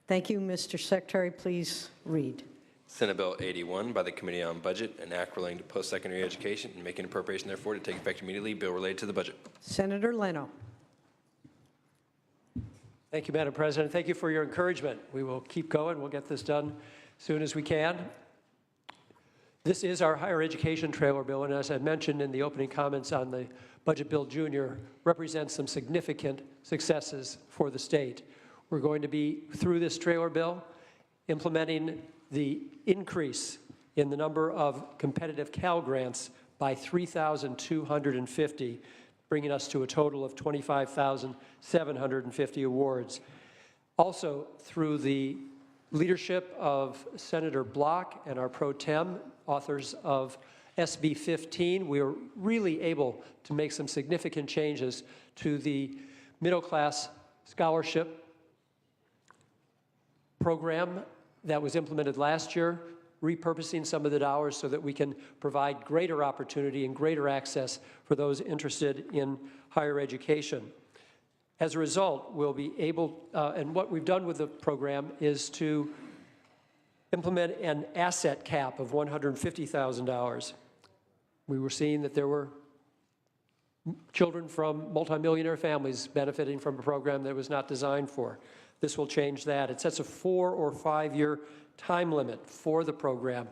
Thank you, Mr. Secretary. Please read. Senate Bill 81 by the Committee on Budget and Act relating to post-secondary education and making appropriation therefore to take effect immediately. Bill related to the budget. Senator Leno. Thank you, Madam President. Thank you for your encouragement. We will keep going. We'll get this done as soon as we can. This is our higher education trailer bill, and as I mentioned in the opening comments on the Budget Bill Junior, represents some significant successes for the state. We're going to be, through this trailer bill, implementing the increase in the number of competitive Cal Grants by 3,250, bringing us to a total of 25,750 awards. Also, through the leadership of Senator Block and our pro tem, authors of SB 15, we were really able to make some significant changes to the middle class scholarship program that was implemented last year, repurposing some of the dollars so that we can provide greater opportunity and greater access for those interested in higher education. As a result, we'll be able, and what we've done with the program is to implement an asset cap of $150,000. We were seeing that there were children from multimillionaire families benefiting from a program that was not designed for. This will change that. It sets a 4 or 5 year time limit for the program,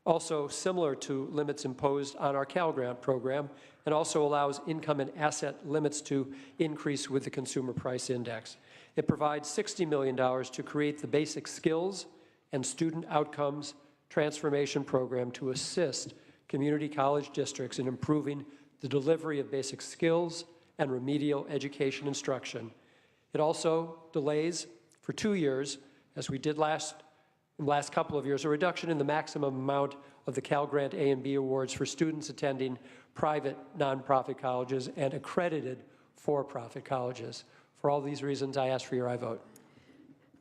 also similar to limits imposed on our Cal Grant program, and also allows income and asset limits to increase with the Consumer Price Index. It provides $60 million to create the basic skills and student outcomes transformation program to assist community college districts in improving the delivery of basic skills and remedial education instruction. It also delays for 2 years, as we did last couple of years, a reduction in the maximum amount of the Cal Grant A and B awards for students attending private nonprofit colleges and accredited for-profit colleges. For all these reasons, I ask for your aye vote.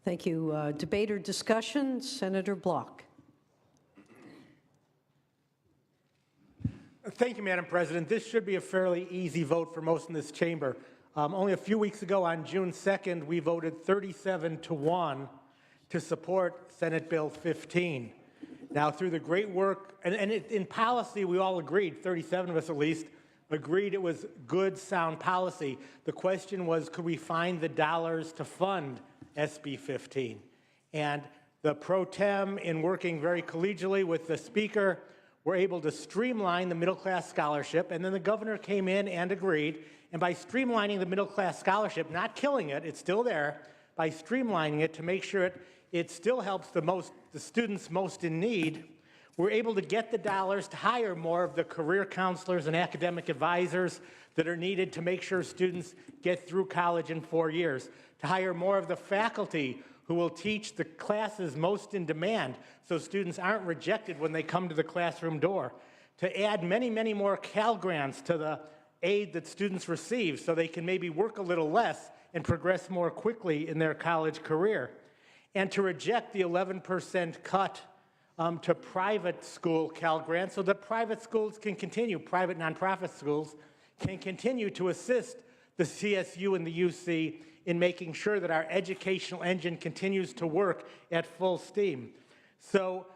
Thank you. Debate or discussion? Senator Block. Thank you, Madam President. This should be a fairly easy vote for most in this chamber. Only a few weeks ago, on June 2nd, we voted 37-1 to support Senate Bill 15. Now, through the great work, and in policy, we all agreed, 37 of us at least, agreed it was good, sound policy. The question was, could we find the dollars to fund SB 15? And the pro tem, in working very collegially with the Speaker, were able to streamline the middle class scholarship, and then the governor came in and agreed. And by streamlining the middle class scholarship, not killing it, it's still there, by streamlining it to make sure it still helps the students most in need, we're able to get the dollars to hire more of the career counselors and academic advisors that are needed to make sure students get through college in 4 years, to hire more of the faculty who will teach the classes most in demand so students aren't rejected when they come to the classroom door, to add many, many more Cal Grants to the aid that students receive so they can maybe work a little less and progress more quickly in their college career, and to reject the 11% cut to private school Cal Grants so that private schools can continue, private nonprofit schools can continue to assist the CSU and the UC in making sure that our educational engine continues to work at full steam. So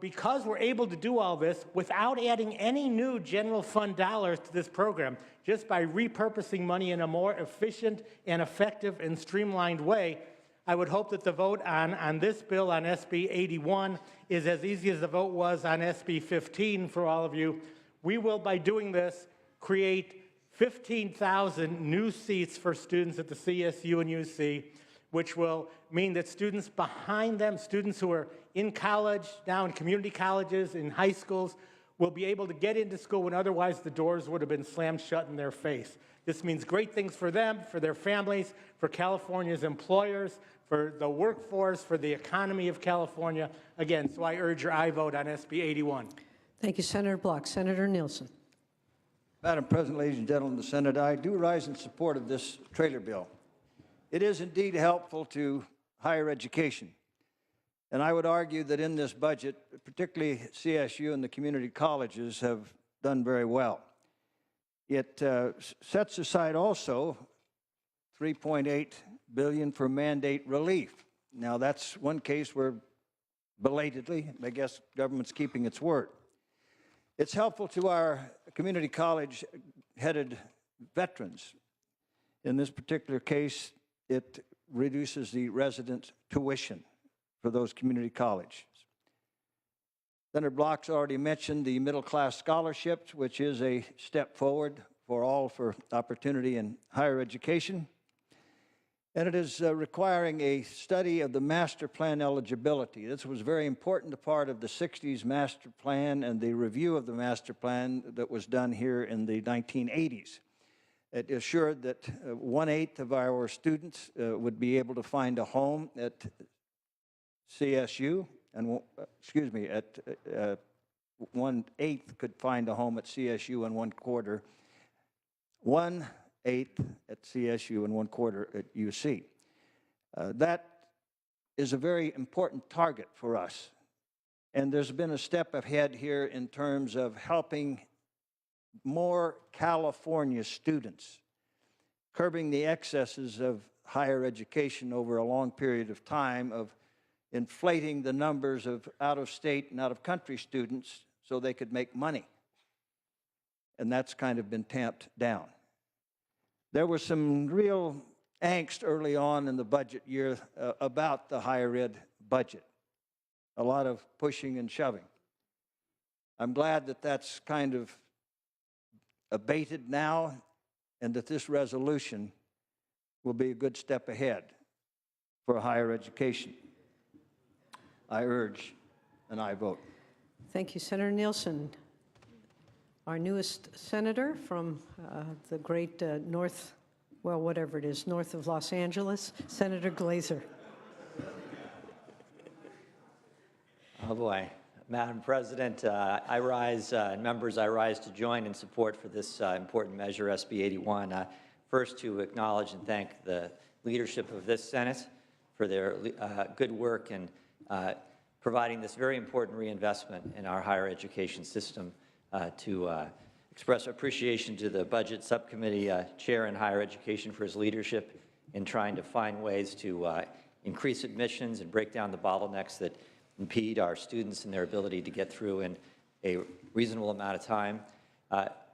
because we're able to do all this without adding any new general fund dollars to this program, just by repurposing money in a more efficient and effective and streamlined way, I would hope that the vote on this bill, on SB 81, is as easy as the vote was on SB 15 for all of you. We will, by doing this, create 15,000 new seats for students at the CSU and UC, which will mean that students behind them, students who are in college, now in community colleges, in high schools, will be able to get into school when otherwise the doors would have been slammed shut in their face. This means great things for them, for their families, for California's employers, for the workforce, for the economy of California. Again, so I urge your aye vote on SB 81. Thank you, Senator Block. Senator Nielsen. Madam President, ladies and gentlemen of the Senate, I do rise in support of this trailer bill. It is indeed helpful to higher education. And I would argue that in this budget, particularly CSU and the community colleges have done very well. It sets aside also $3.8 billion for mandate relief. Now, that's one case where belatedly, I guess government's keeping its word. It's helpful to our community college-headed veterans. In this particular case, it reduces the resident tuition for those community colleges. Senator Block's already mentioned the middle-class scholarships, which is a step forward for all for opportunity in higher education. And it is requiring a study of the master plan eligibility. This was a very important part of the 60s master plan and the review of the master plan that was done here in the 1980s. It assured that 1/8 of our students would be able to find a home at CSU, and excuse me, at 1/8 could find a home at CSU and 1/4. 1/8 at CSU and 1/4 at UC. That is a very important target for us. And there's been a step ahead here in terms of helping more California students, curbing the excesses of higher education over a long period of time, of inflating the numbers of out-of-state and out-of-country students so they could make money. And that's kind of been tamped down. There was some real angst early on in the budget year about the higher ed budget. A lot of pushing and shoving. I'm glad that that's kind of abated now, and that this resolution will be a good step ahead for higher education. I urge an aye vote. Thank you, Senator Nielsen. Our newest senator from the great north, well, whatever it is, north of Los Angeles, Senator Glazer. Oh, boy. Madam President, I rise, and members, I rise to join in support for this important measure, SB 81. First, to acknowledge and thank the leadership of this Senate for their good work in providing this very important reinvestment in our higher education system, to express appreciation to the Budget Subcommittee Chair in Higher Education for his leadership in trying to find ways to increase admissions and break down the bottlenecks that impede our students and their ability to get through in a reasonable amount of time.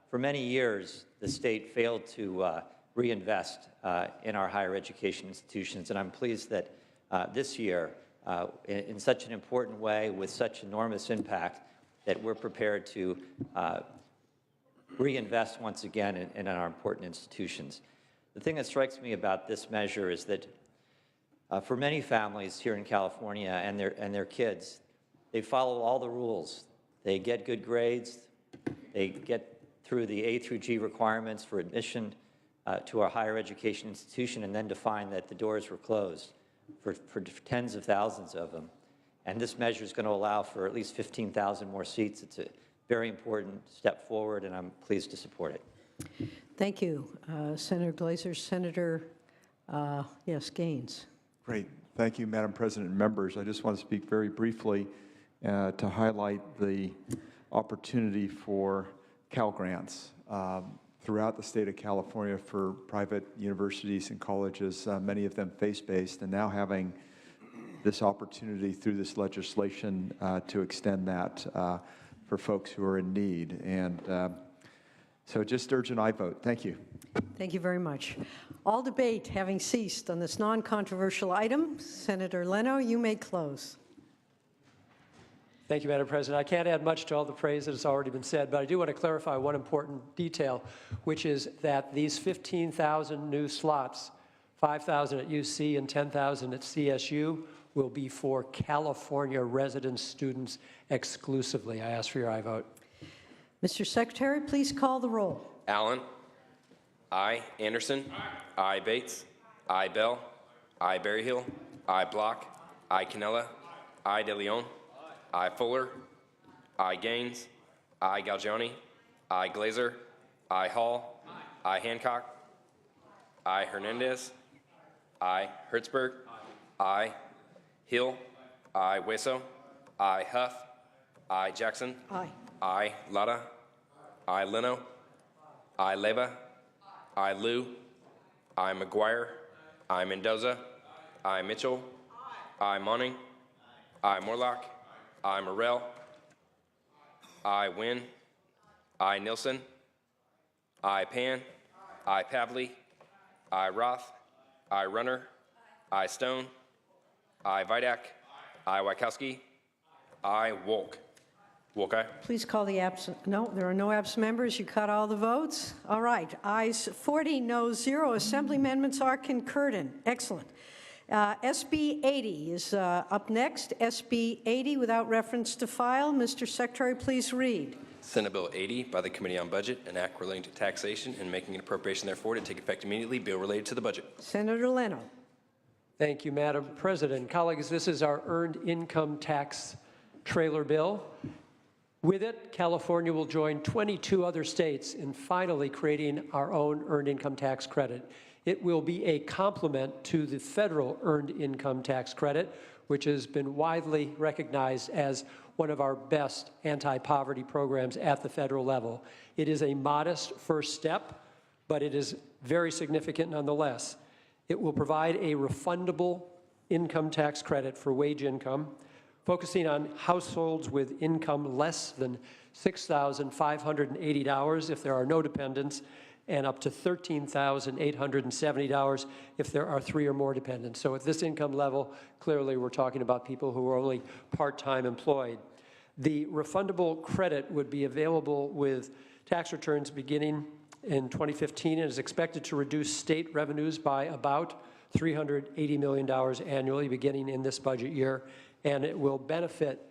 For many years, the state failed to reinvest in our higher education institutions, and I'm pleased that this year, in such an important way, with such enormous impact, that we're prepared to reinvest once again in our important institutions. The thing that strikes me about this measure is that for many families here in California and their kids, they follow all the rules. They get good grades. They get through the A through G requirements for admission to our higher education institution, and then to find that the doors were closed for tens of thousands of them. And this measure is going to allow for at least 15,000 more seats. It's a very important step forward, and I'm pleased to support it. Thank you, Senator Glazer. Senator, yes, Gaines. Great. Thank you, Madam President and members. I just want to speak very briefly to highlight the opportunity for Cal Grants throughout the state of California for private universities and colleges, many of them faith-based, and now having this opportunity through this legislation to extend that for folks who are in need. And so just urge an aye vote. Thank you. Thank you very much. All debate having ceased on this non-controversial item, Senator Leno, you may close. Thank you, Madam President. I can't add much to all the praise that has already been said, but I do want to clarify one important detail, which is that these 15,000 new slots, 5,000 at UC and 10,000 at CSU, will be for California resident students exclusively. I ask for your aye vote. Mr. Secretary, please call the roll. Allen. Aye. Anderson. Aye. Bates. Aye. Bell. Aye. Berryhill. Aye. Block. Aye. Cannella. Aye. De Leon. Aye. Fuller. Aye. Gaines. Aye. Galgiani. Aye. Glazer. Aye. Hall. Aye. Hancock. Aye. Hernandez. Aye. Hertzberg. Aye. Hill. Aye. Hueso. Aye. Huff. Aye. Jackson. Aye. Aye. Lada. Aye. Leno. Aye. Leva. Aye. Liu. Aye. McGuire. Aye. Mendoza. Aye. Mitchell. I. Monning. I. Morlock. I. Morrell. I. Wynn. I. Nilsson. I. Pan. I. Pavley. I. Roth. I. Runner. I. Stone. I. Vidak. I. Wachowski. I. Wolk. Wolk, aye. Please call the absent. No, there are no absent members. You cut all the votes. All right. Ayes 40, noes 0. Assembly amendments are concurred in. Excellent. SB 80 is up next. SB 80 without reference to file. Mr. Secretary, please read. Senate Bill 80 by the Committee on Budget, an act relating to taxation and making an appropriation therefore to take effect immediately. Bill related to the budget. Senator Leno. Thank you, Madam President. Colleagues, this is our earned income tax trailer bill. With it, California will join 22 other states in finally creating our own earned income tax credit. It will be a complement to the federal earned income tax credit, which has been widely recognized as one of our best anti-poverty programs at the federal level. It is a modest first step, but it is very significant nonetheless. It will provide a refundable income tax credit for wage income, focusing on households with income less than $6,580 if there are no dependents, and up to $13,870 if there are 3 or more dependents. So at this income level, clearly we're talking about people who are only part-time employed. The refundable credit would be available with tax returns beginning in 2015 and is expected to reduce state revenues by about $380 million annually beginning in this budget year, and it will benefit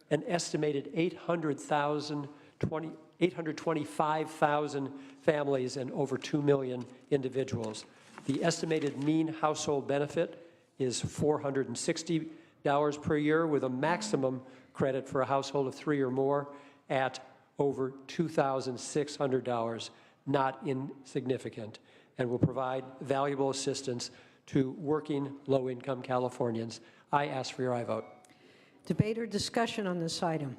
an estimated 825,000 families and over 2 million individuals. The estimated mean household benefit is $460 per year, with a maximum credit for a household of 3 or more at over $2,600, not insignificant, and will provide valuable assistance to working low-income Californians. I ask for your aye vote. Debate or discussion on this item?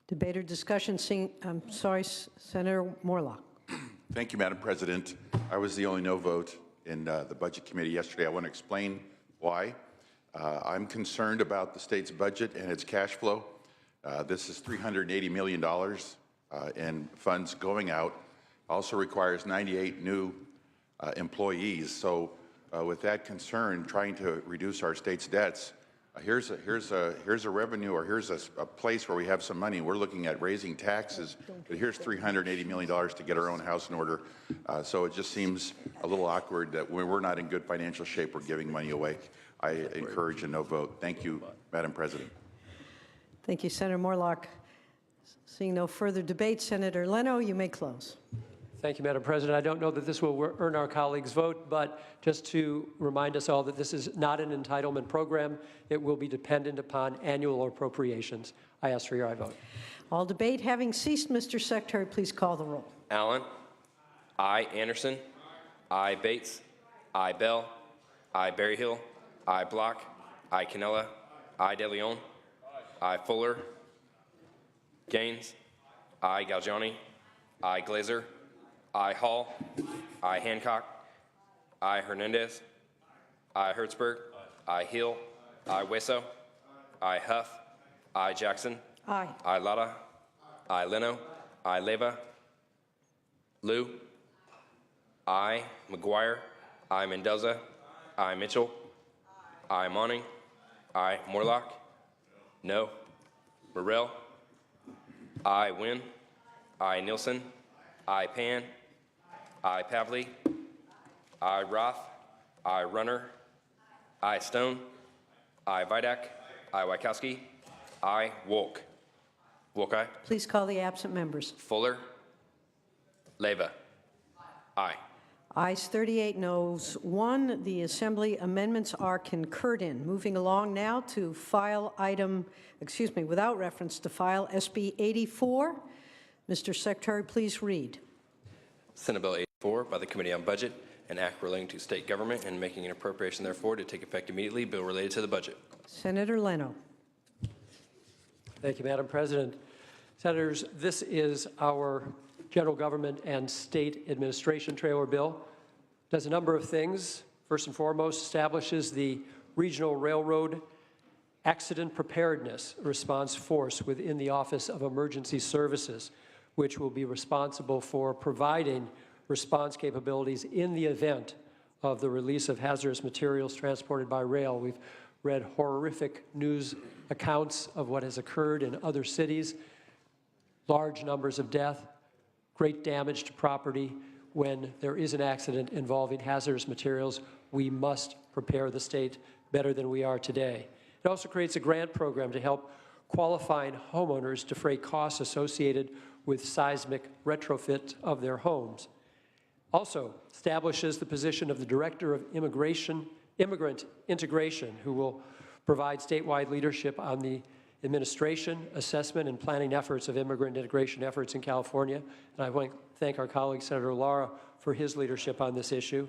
Debate or discussion, Senator Morlock. Thank you, Madam President. I was the only no vote in the Budget Committee yesterday. I want to explain why. I'm concerned about the state's budget and its cash flow. This is $380 million in funds going out. Also requires 98 new employees. So with that concern, trying to reduce our state's debts, here's a revenue, or here's a place where we have some money. We're looking at raising taxes, but here's $380 million to get our own house in order. So it just seems a little awkward that when we're not in good financial shape, we're giving money away. I encourage a no vote. Thank you, Madam President. Thank you, Senator Morlock. Seeing no further debate, Senator Leno, you may close. Thank you, Madam President. I don't know that this will earn our colleagues' vote, but just to remind us all that this is not an entitlement program. It will be dependent upon annual appropriations. I ask for your aye vote. All debate having ceased, Mr. Secretary, please call the roll. Allen. I. Anderson. I. Bates. I. Bell. I. Berryhill. I. Block. I. Cannella. I. DeLeon. I. Fuller. Gaines. I. Galgiani. I. Glazer. I. Hall. I. Hancock. I. Hernandez. I. Hertzberg. I. Hill. I. Weso. I. Huff. I. Jackson. Aye. I. Lada. I. Leno. I. Leva. Liu. I. McGuire. I. Mendoza. I. Mitchell. I. Monning. I. Morlock. No. Morrell. I. Wynn. I. Nilsson. I. Pan. I. Pavley. I. Roth. I. Runner. I. Stone. I. Vidak. I. Wachowski. I. Wolk. Wolk, aye. Please call the absent members. Fuller. Leva. Aye. Ayes 38, noes 1. The Assembly amendments are concurred in. Moving along now to file item, without reference to file, SB 84. Mr. Secretary, please read. Senate Bill 84 by the Committee on Budget, an act relating to state government and making an appropriation therefore to take effect immediately. Bill related to the budget. Senator Leno. Thank you, Madam President. Senators, this is our general government and state administration trailer bill. It does a number of things. First and foremost, establishes the Regional Railroad accident preparedness response force within the Office of Emergency Services, which will be responsible for providing response capabilities in the event of the release of hazardous materials transported by rail. We've read horrific news accounts of what has occurred in other cities, large numbers of death, great damage to property. When there is an accident involving hazardous materials, we must prepare the state better than we are today. It also creates a grant program to help qualifying homeowners defray costs associated with seismic retrofit of their homes. Also establishes the position of the Director of Immigrant Integration, who will provide statewide leadership on the administration, assessment, and planning efforts of immigrant integration efforts in California. And I want to thank our colleague, Senator Lara, for his leadership on this issue,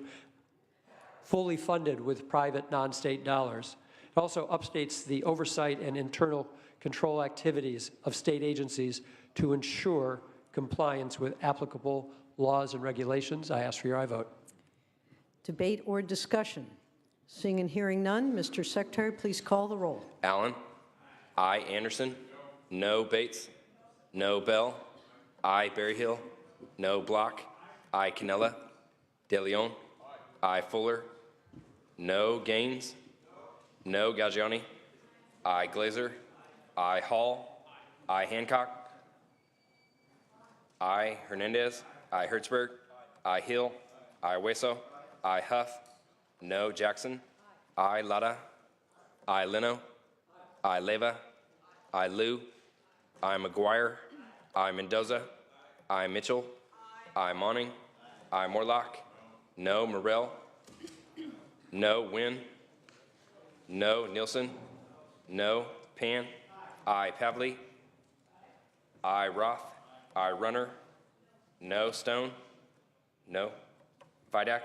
fully funded with private non-state dollars. It also updates the oversight and internal control activities of state agencies to ensure compliance with applicable laws and regulations. I ask for your aye vote. Debate or discussion? Seeing and hearing none, Mr. Secretary, please call the roll. Allen. Aye. Anderson. No. Bates. No. Bell. Aye. Berryhill. No. Block. Aye. Cannella. De Leon. Aye. Fuller. No. Gaines. No. Gaggiani. Aye. Glazer. Aye. Hall. Aye. Hancock. Aye. Hernandez. Aye. Hertzberg. Aye. Hill. Aye. Hueso. Aye. Huff. No. Jackson. Aye. Lara. Aye. Leno. Aye. Leyva. Aye. Liu. Aye. McGuire. Aye. Mendoza. Aye. Mitchell. Aye. Monning. Aye. Morlock. No. Morrell. No. Wynn. No. Nielsen. No. Pan. Aye. Pavley. Aye. Roth. Aye. Runner. No. Stone. No. Vidak.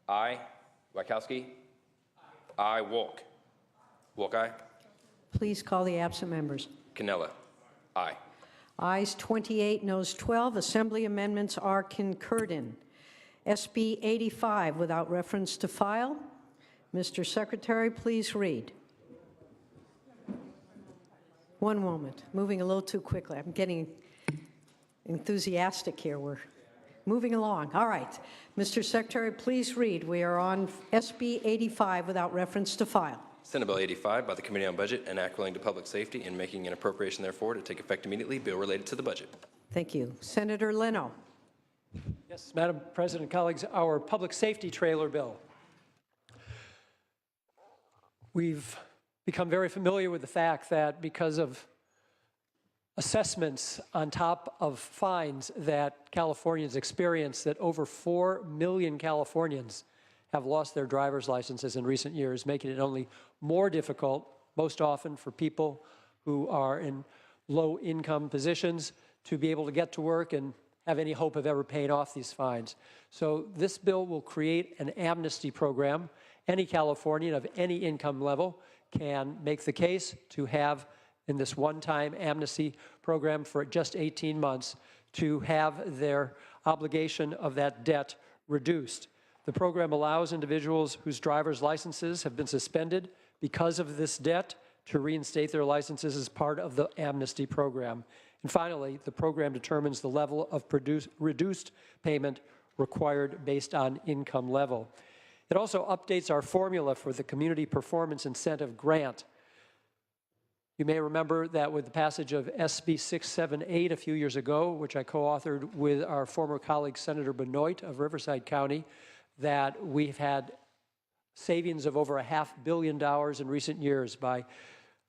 Aye. Wachowski. Aye. Wolk. Wolk, aye. Please call the absent members. Cannella. Aye. Ayes 28, noes 12. Assembly amendments are concurred in. SB 85 without reference to file. Mr. Secretary, please read. One moment. Moving a little too quickly. I'm getting enthusiastic here. We're moving along. All right. Mr. Secretary, please read. We are on SB 85 without reference to file. Senate Bill 85 by the Committee on Budget and Act relating to public safety and making an appropriation therefore to take effect immediately. Bill related to the budget. Thank you. Senator Leno. Yes, Madam President, colleagues, our public safety trailer bill. We've become very familiar with the fact that because of assessments on top of fines that Californians experience, that over 4 million Californians have lost their driver's licenses in recent years, making it only more difficult, most often for people who are in low-income positions, to be able to get to work and have any hope of ever paying off these fines. So this bill will create an amnesty program. Any Californian of any income level can make the case to have, in this one-time amnesty program for just 18 months, to have their obligation of that debt reduced. The program allows individuals whose driver's licenses have been suspended because of this debt to reinstate their licenses as part of the amnesty program. And finally, the program determines the level of reduced payment required based on income level. It also updates our formula for the Community Performance Incentive Grant. You may remember that with the passage of SB 678 a few years ago, which I co-authored with our former colleague Senator Benoit of Riverside County, that we've had savings of over $500 million in recent years by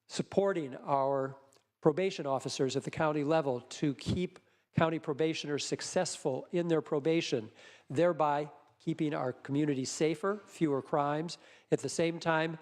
supporting our probation officers at the county level to keep county probationers successful in their probation, thereby keeping our community safer, fewer crimes. At the same time,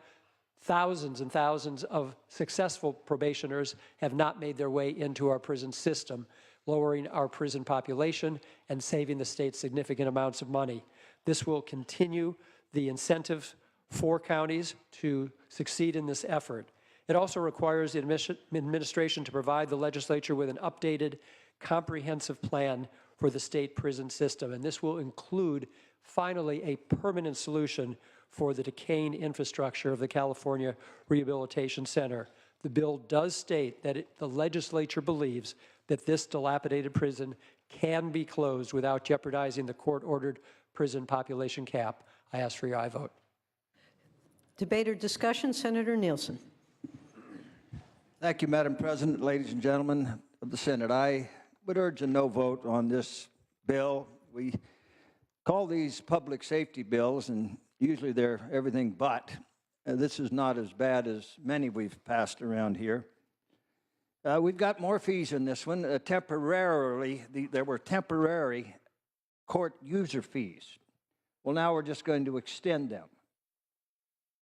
thousands and thousands of successful probationers have not made their way into our prison system, lowering our prison population and saving the state significant amounts of money. This will continue the incentive for counties to succeed in this effort. It also requires the administration to provide the legislature with an updated, comprehensive plan for the state prison system. And this will include, finally, a permanent solution for the decaying infrastructure of the California Rehabilitation Center. The bill does state that the legislature believes that this dilapidated prison can be closed without jeopardizing the court-ordered prison population cap. I ask for your aye vote. Debate or discussion, Senator Nielsen. Thank you, Madam President, ladies and gentlemen of the Senate. I would urge a no vote on this bill. We call these public safety bills, and usually they're everything but. This is not as bad as many we've passed around here. We've got more fees in this one. There were temporary court user fees. Well, now we're just going to extend them.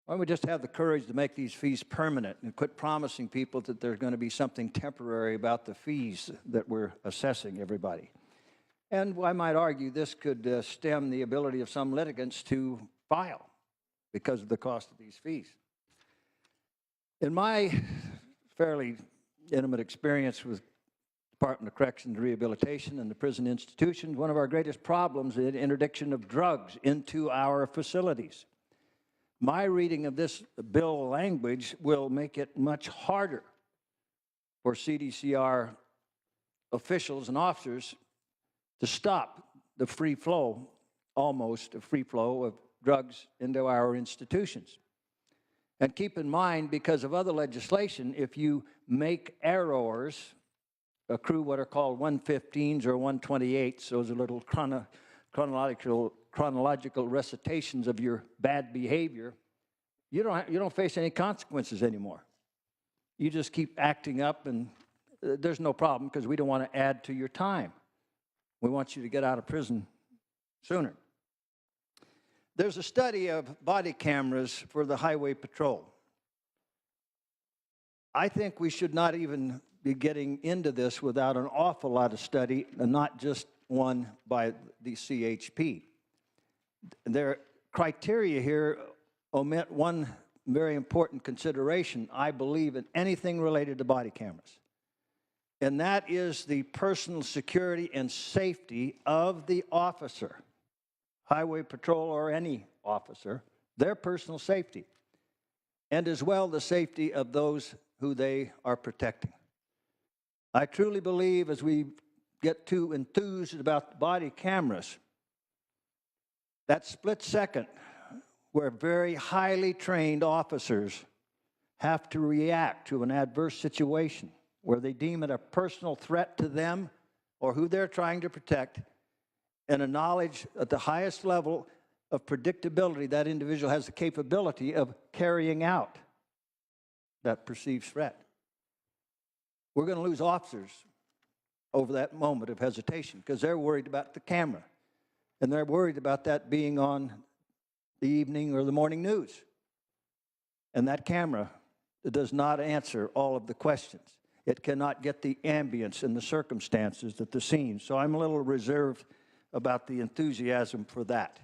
Why don't we just have the courage to make these fees permanent and quit promising people that there's going to be something temporary about the fees that we're assessing everybody? And I might argue this could stem the ability of some litigants to file because of the cost of these fees. In my fairly intimate experience with Department of Corrections and Rehabilitation and the prison institutions, one of our greatest problems is the interdiction of drugs into our facilities. My reading of this bill language will make it much harder for CDCR officials and officers to stop the free flow, almost a free flow of drugs into our institutions. And keep in mind, because of other legislation, if you make errors, accrue what are called 115s or 128s, those are little chronological recitations of your bad behavior, you don't face any consequences anymore. You just keep acting up, and there's no problem because we don't want to add to your time. We want you to get out of prison sooner. There's a study of body cameras for the highway patrol. I think we should not even be getting into this without an awful lot of study, and not just one by the CHP. Their criteria here omit one very important consideration, I believe, in anything related to body cameras. And that is the personal security and safety of the officer, highway patrol or any officer, their personal safety, and as well the safety of those who they are protecting. I truly believe, as we get too enthused about body cameras, that split second where very highly trained officers have to react to an adverse situation where they deem it a personal threat to them or who they're trying to protect, and a knowledge at the highest level of predictability that individual has the capability of carrying out that perceived threat. We're going to lose officers over that moment of hesitation because they're worried about the camera, and they're worried about that being on the evening or the morning news. And that camera does not answer all of the questions. It cannot get the ambience and the circumstances at the scene. So I'm a little reserved about the enthusiasm for that.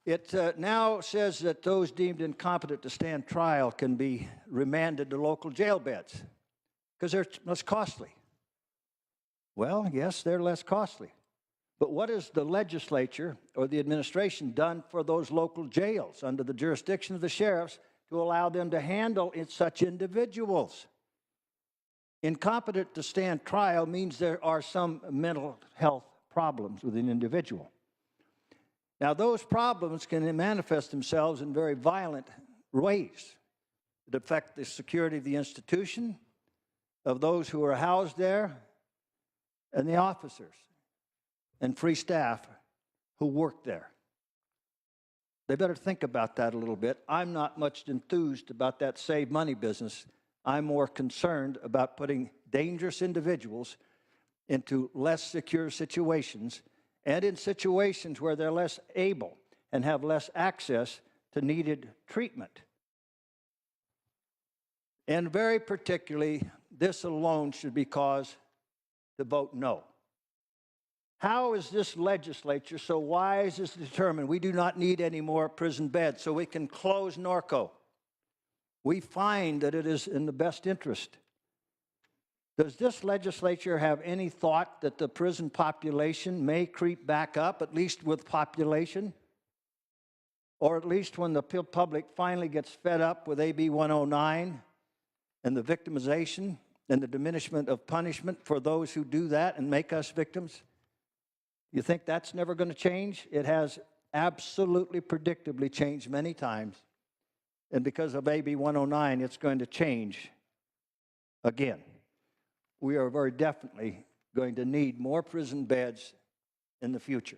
It now says that those deemed incompetent to stand trial can be remanded to local jail beds because they're less costly. Well, yes, they're less costly. But what has the legislature or the administration done for those local jails under the jurisdiction of the sheriffs to allow them to handle such individuals? Incompetent to stand trial means there are some mental health problems with an individual. Now, those problems can manifest themselves in very violent ways that affect the security of the institution, of those who are housed there, and the officers and free staff who work there. They better think about that a little bit. I'm not much enthused about that save money business. I'm more concerned about putting dangerous individuals into less secure situations and in situations where they're less able and have less access to needed treatment. And very particularly, this alone should be cause to vote no. How is this legislature so wise as to determine we do not need any more prison beds so we can close Norco? We find that it is in the best interest. Does this legislature have any thought that the prison population may creep back up, at least with population? or at least when the public finally gets fed up with AB 109 and the victimization and the diminishment of punishment for those who do that and make us victims? You think that's never going to change? It has absolutely predictably changed many times. And because of AB 109, it's going to change again. We are very definitely going to need more prison beds in the future.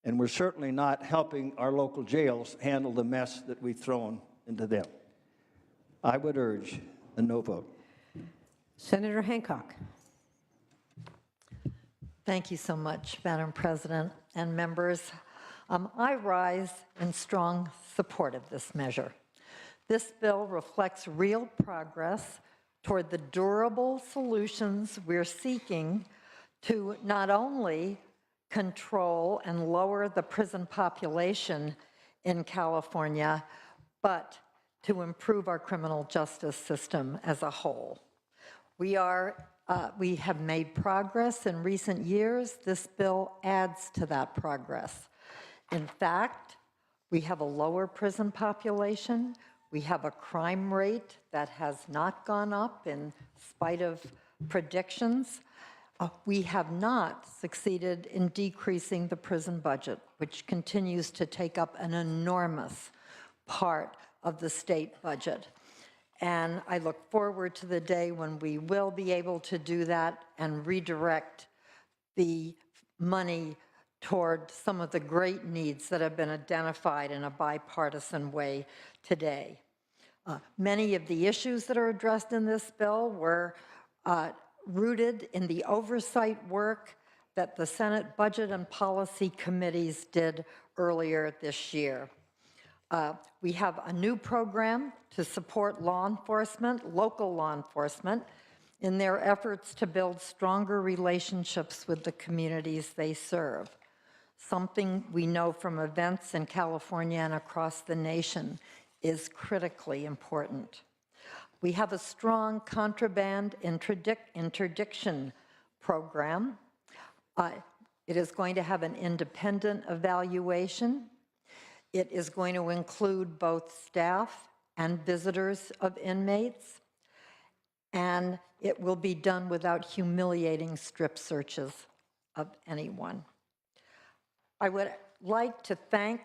And we're certainly not helping our local jails handle the mess that we've thrown into them. I would urge a no vote. Senator Hancock. Thank you so much, Madam President and members. I rise in strong support of this measure. This bill reflects real progress toward the durable solutions we're seeking to not only control and lower the prison population in California, but to improve our criminal justice system as a whole. We have made progress in recent years. This bill adds to that progress. In fact, we have a lower prison population. We have a crime rate that has not gone up in spite of predictions. We have not succeeded in decreasing the prison budget, which continues to take up an enormous part of the state budget. And I look forward to the day when we will be able to do that and redirect the money toward some of the great needs that have been identified in a bipartisan way today. Many of the issues that are addressed in this bill were rooted in the oversight work that the Senate Budget and Policy Committees did earlier this year. We have a new program to support law enforcement, local law enforcement, in their efforts to build stronger relationships with the communities they serve, something we know from events in California and across the nation is critically important. We have a strong contraband interdiction program. It is going to have an independent evaluation. It is going to include both staff and visitors of inmates, and it will be done without humiliating strip searches of anyone. I would like to thank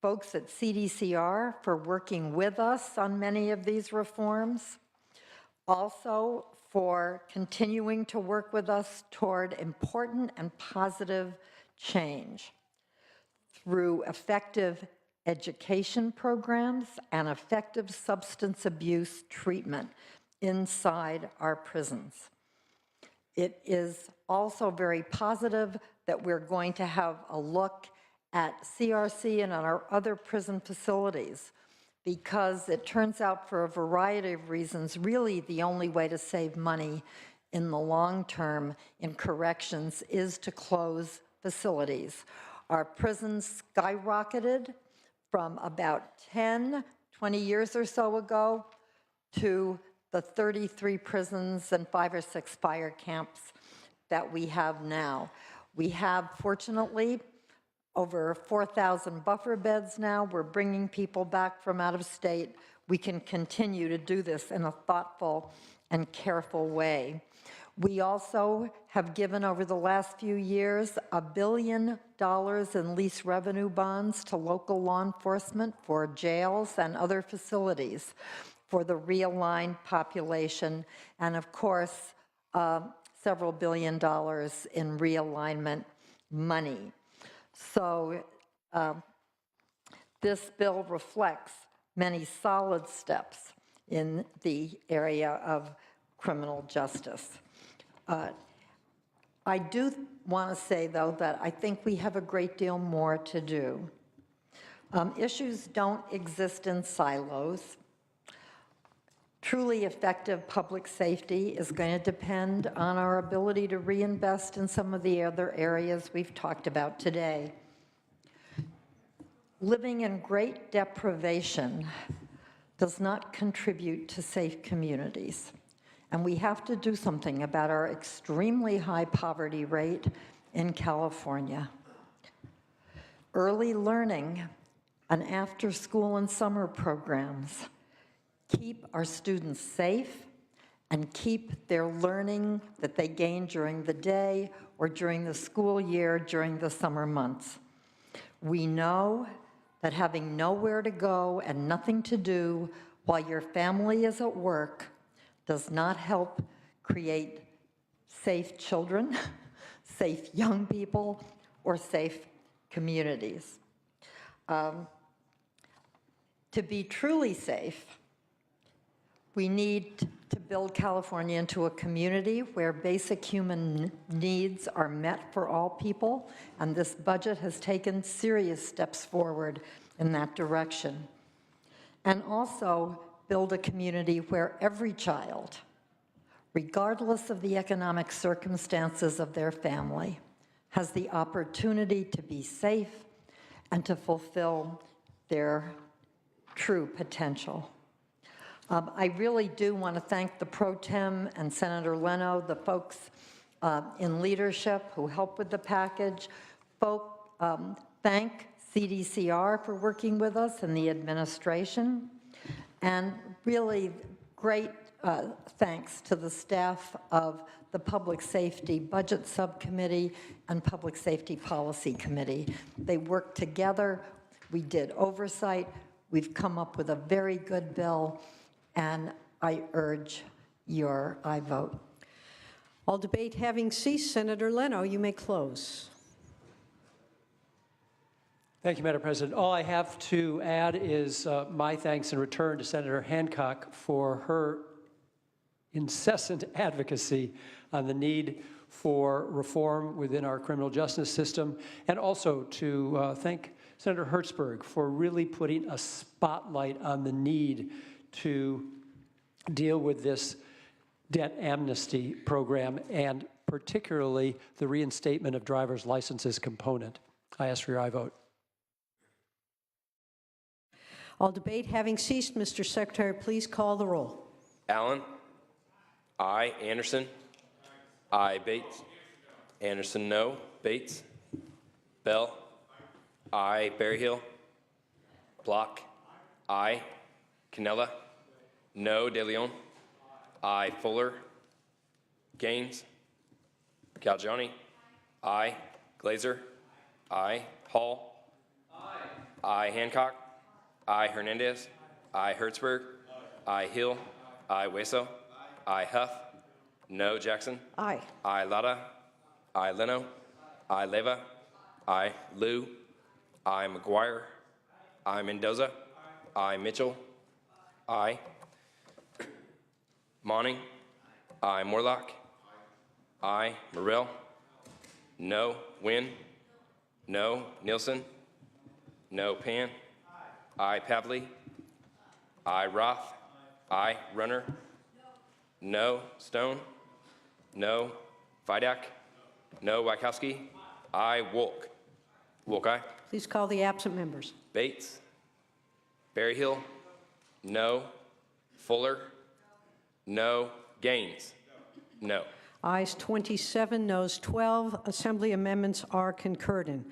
folks at CDCR for working with us on many of these reforms, also for continuing to work with us toward important and positive change through effective education programs and effective substance abuse treatment inside our prisons. It is also very positive that we're going to have a look at CRC and on our other prison facilities, because it turns out for a variety of reasons, really the only way to save money in the long term in corrections is to close facilities. Our prisons skyrocketed from about 10, 20 years or so ago to the 33 prisons and 5 or 6 fire camps that we have now. We have, fortunately, over 4,000 buffer beds now. We're bringing people back from out of state. We can continue to do this in a thoughtful and careful way. We also have given over the last few years $1 billion in lease revenue bonds to local law enforcement for jails and other facilities for the realigned population, and of course, several $1 billion in realignment money. So this bill reflects many solid steps in the area of criminal justice. I do want to say, though, that I think we have a great deal more to do. Issues don't exist in silos. Truly effective public safety is going to depend on our ability to reinvest in some of the other areas we've talked about today. Living in great deprivation does not contribute to safe communities, and we have to do something about our extremely high poverty rate in California. Early learning and after-school and summer programs keep our students safe and keep their learning that they gain during the day or during the school year during the summer months. We know that having nowhere to go and nothing to do while your family is at work does not help create safe children, safe young people, or safe communities. To be truly safe, we need to build California into a community where basic human needs are met for all people, and this budget has taken serious steps forward in that direction. And also build a community where every child, regardless of the economic circumstances of their family, has the opportunity to be safe and to fulfill their true potential. I really do want to thank the Pro Tem and Senator Leno, the folks in leadership who helped with the package. Thank CDCR for working with us and the administration. And really great thanks to the staff of the Public Safety Budget Subcommittee and Public Safety Policy Committee. They worked together. We did oversight. We've come up with a very good bill, and I urge your aye vote. All debate having ceased, Senator Leno, you may close. Thank you, Madam President. All I have to add is my thanks in return to Senator Hancock for her incessant advocacy on the need for reform within our criminal justice system, and also to thank Senator Hertzberg for really putting a spotlight on the need to deal with this debt amnesty program, and particularly the reinstatement of driver's licenses component. I ask for your aye vote. All debate having ceased, Mr. Secretary, please call the roll. Allen. Aye. Anderson. Aye. Bates. Anderson, no. Bates. Bell. Aye. Berryhill. Block. Aye. Cannella. No. De Leon. Aye. Fuller. Gaines. Galgiani. Aye. Glazer. Aye. Hall. Aye. Hancock. Aye. Hernandez. Aye. Hertzberg. Aye. Hill. Aye. Weso. Aye. Huff. No. Jackson. Aye. Aye. Lada. Aye. Leno. Aye. Leva. Aye. Liu. Aye. McGuire. Aye. Mendoza. Aye. Mitchell. Aye. Monning. Aye. Morlock. Aye. Morrell. No. Wynn. No. Nielsen. No. Pan. Aye. Pavley. Aye. Roth. Aye. Runner. No. Stone. No. Vidak. No. Wykowski. Aye. Wolk. Wolk, aye. Please call the absent members. Bates. Berryhill. No. Fuller. No. Gaines. No. Ayes 27, noes 12. Assembly amendments are concurred in.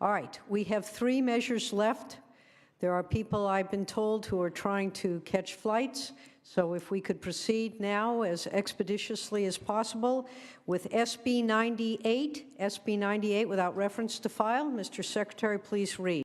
All right, we have 3 measures left. There are people, I've been told, who are trying to catch flights. So if we could proceed now as expeditiously as possible with SB 98. SB 98 without reference to file. Mr. Secretary, please read.